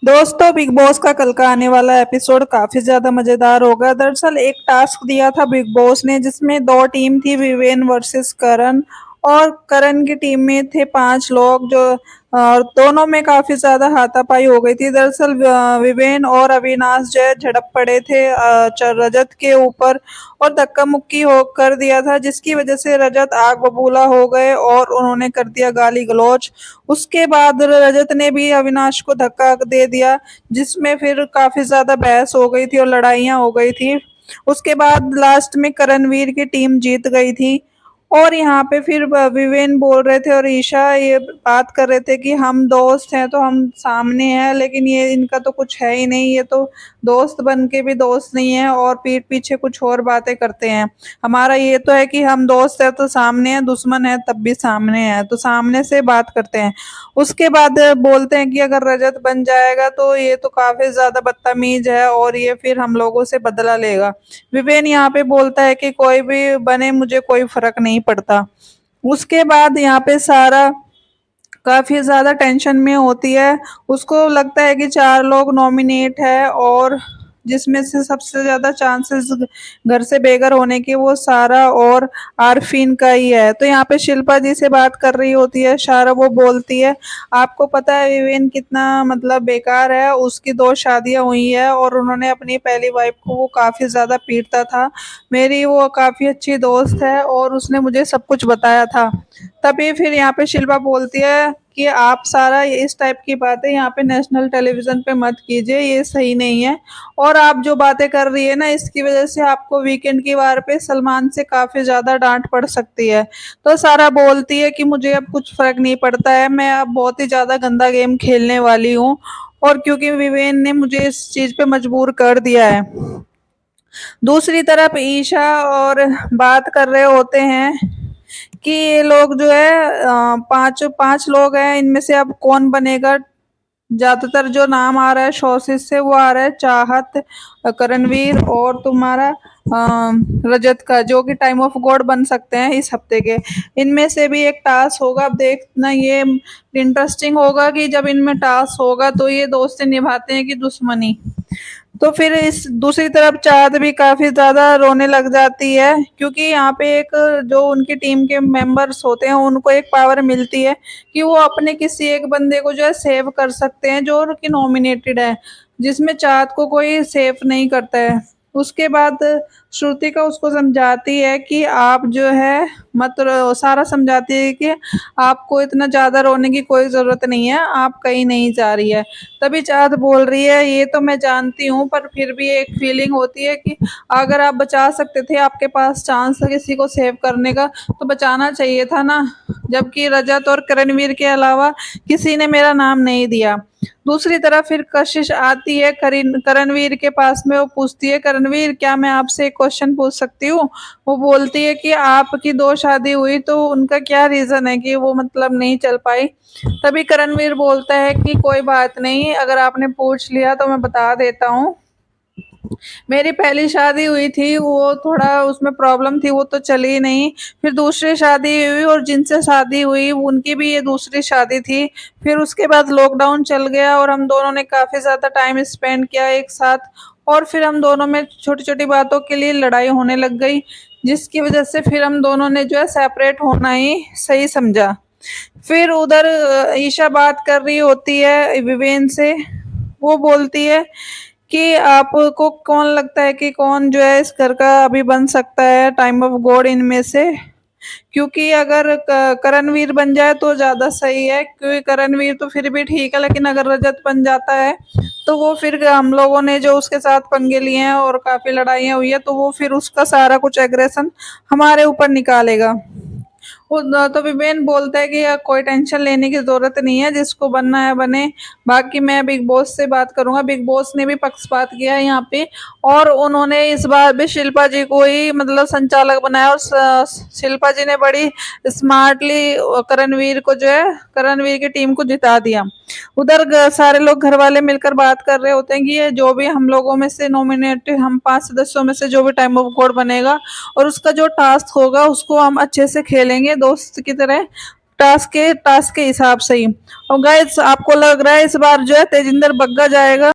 दोस्तों, big boss का कल का आने वाला एपिसोड काफी ज्यादा मजेदार होगा। दरअसल एक टास्क दिया था बिग बॉस ने, जिसमें दो टीम थी, विवेन वर्सेस करण। और करण की टीम में थे 5 लोग जो और दोनों में काफी ज्यादा हाथापाई हो गई थी। दरअसल विवेन और अविनाश जो है झड़प पड़े थे रजत के ऊपर, और धक्का मुक्की हो कर दिया था, जिसकी वजह से रजत आग बबूला हो गए और उन्होंने कर दिया गाली गलौज। उसके बाद रजत ने भी अविनाश को धक्का दे दिया, जिसमें फिर काफी ज्यादा बहस हो गई थी और लड़ाइयाँ हो गई थी। उसके बाद लास्ट में करणवीर की टीम जीत गई थी। और यहाँ पे फिर विवेन बोल रहे थे और ईशा ये बात कर रहे थे कि हम दोस्त हैं तो हम सामने हैं, लेकिन ये इनका तो कुछ है ही नहीं, ये तो दोस्त बन के भी दोस्त नहीं है और पीठ पीछे कुछ और बातें करते हैं। हमारा ये तो है कि हम दोस्त है तो सामने हैं, दुश्मन है तब भी सामने है, तो सामने से बात करते हैं। उसके बाद बोलते हैं कि अगर रजत बन जाएगा तो ये तो काफी ज्यादा बदतमीज है और ये फिर हम लोगों से बदला लेगा। विवेन यहाँ पे बोलता है कि कोई भी बने, मुझे कोई फर्क नहीं पड़ता। उसके बाद यहाँ पे सारा काफी ज्यादा टेंशन में होती है। उसको लगता है कि 4 लोग नॉमिनेट है और जिसमें से सबसे ज्यादा चांसेस घर से बेघर होने के वो सारा और आरफीन का ही है। तो यहाँ पे शिल्पा जी से बात कर रही होती है सारा, वो बोलती है आपको पता है विवेन कितना मतलब बेकार है, उसकी 2 शादियां हुई है और उन्होंने अपनी पहली वाइफ को वो काफी ज्यादा पीटता था। मेरी वो काफी अच्छी दोस्त है और उसने मुझे सब कुछ बताया था। तभी फिर यहाँ पे शिल्पा बोलती है कि आप सारा इस टाइप की बातें यहाँ पे नेशनल टेलीविजन पे मत कीजिए, ये सही नहीं है। और आप जो बातें कर रही है ना, इसकी वजह से आपको वीकेंड की वार पे सलमान से काफी ज्यादा डांट पड़ सकती है। तो सारा बोलती है कि मुझे अब कुछ फर्क नहीं पड़ता है, मैं अब बहुत ही ज्यादा गंदा गेम खेलने वाली हूँ, और क्योंकि विवेन ने मुझे इस चीज पे मजबूर कर दिया है। दूसरी तरफ ईशा और बात कर रहे होते हैं कि ये लोग जो है पांच पांच लोग हैं, इनमें से अब कौन बनेगा। ज्यादातर जो नाम आ रहा है शोशिस से, वो आ रहा है चाहत, करणवीर और तुम्हारा रजत का, जो कि टाइम ऑफ गॉड बन सकते हैं इस हफ्ते के। इनमें से भी एक टास्क होगा, अब देखना ये इंटरेस्टिंग होगा कि जब इनमें टास्क होगा तो ये दोस्ती निभाते हैं कि दुश्मनी। तो फिर इस दूसरी तरफ चाहत भी काफी ज्यादा रोने लग जाती है, क्योंकि यहाँ पे एक जो उनकी टीम के मेंबर्स होते हैं उनको एक पावर मिलती है कि वो अपने किसी एक बंदे को जो है सेव कर सकते हैं जो कि नॉमिनेटेड है, जिसमें चाहत को कोई सेव नहीं करता है। उसके बाद श्रुतिका उसको समझाती है कि आप जो है मत सारा समझाती है कि आपको इतना ज्यादा रोने की कोई जरूरत नहीं है, आप कहीं नहीं जा रही है। तभी चाहत बोल रही है ये तो मैं जानती हूँ, पर फिर भी एक फीलिंग होती है कि अगर आप बचा सकते थे, आपके पास चांस था किसी को सेव करने का, तो बचाना चाहिए था ना। जबकि रजत और करणवीर के अलावा किसी ने मेरा नाम नहीं दिया। दूसरी तरफ फिर कशिश आती है करणवीर के पास में, वो पूछती है करणवीर क्या मैं आपसे एक क्वेश्चन पूछ सकती हूँ। वो बोलती है कि आपकी 2 शादी हुई तो उनका क्या रीजन है कि वो मतलब नहीं चल पाई। तभी करणवीर बोलता है कि कोई बात नहीं, अगर आपने पूछ लिया तो मैं बता देता हूँ। मेरी पहली शादी हुई थी, वो थोड़ा उसमें प्रॉब्लम थी, वो तो चली नहीं। फिर दूसरी शादी हुई और जिनसे शादी हुई उनकी भी ये दूसरी शादी थी। फिर उसके बाद लॉकडाउन चल गया और हम दोनों ने काफी ज्यादा टाइम स्पेंड किया एक साथ। और फिर हम दोनों में छोटी छोटी बातों के लिए लड़ाई होने लग गई, जिसकी वजह से फिर हम दोनों ने जो है सेपरेट होना ही सही समझा। फिर उधर ईशा बात कर रही होती है विवेन से। वो बोलती है कि आपको कौन लगता है कि कौन जो है इस घर का अभी बन सकता है टाइम ऑफ गॉड इनमें से। क्योंकि अगर करणवीर बन जाए तो ज्यादा सही है, क्योंकि करणवीर तो फिर भी ठीक है, लेकिन अगर रजत बन जाता है तो वो फिर हम लोगों ने जो उसके साथ पंगे लिए हैं और काफी लड़ाइयाँ हुई है, तो वो फिर उसका सारा कुछ एग्रेशन हमारे ऊपर निकालेगा। तो विवेन बोलता है कि यार कोई टेंशन लेने की जरूरत नहीं है, जिसको बनना है बने। बाकी मैं बिग बॉस से बात करूंगा। बिग बॉस ने भी पक्षपात किया है यहाँ पे, और उन्होंने इस बार भी शिल्पा जी को ही मतलब संचालक बनाया, और शिल्पा जी ने बड़ी स्मार्टली करणवीर को जो है करणवीर की टीम को जिता दिया। उधर सारे लोग घर वाले मिलकर बात कर रहे होते हैं कि ये जो भी हम लोगों में से नॉमिनेट, हम 5 सदस्यों में से जो भी टाइम ऑफ गॉड बनेगा और उसका जो टास्क होगा उसको हम अच्छे से खेलेंगे दोस्त की तरह। टास्क के हिसाब से ही। और गाइस आपको लग रहा है इस बार जो है तेजिंदर बग्गा जाएगा?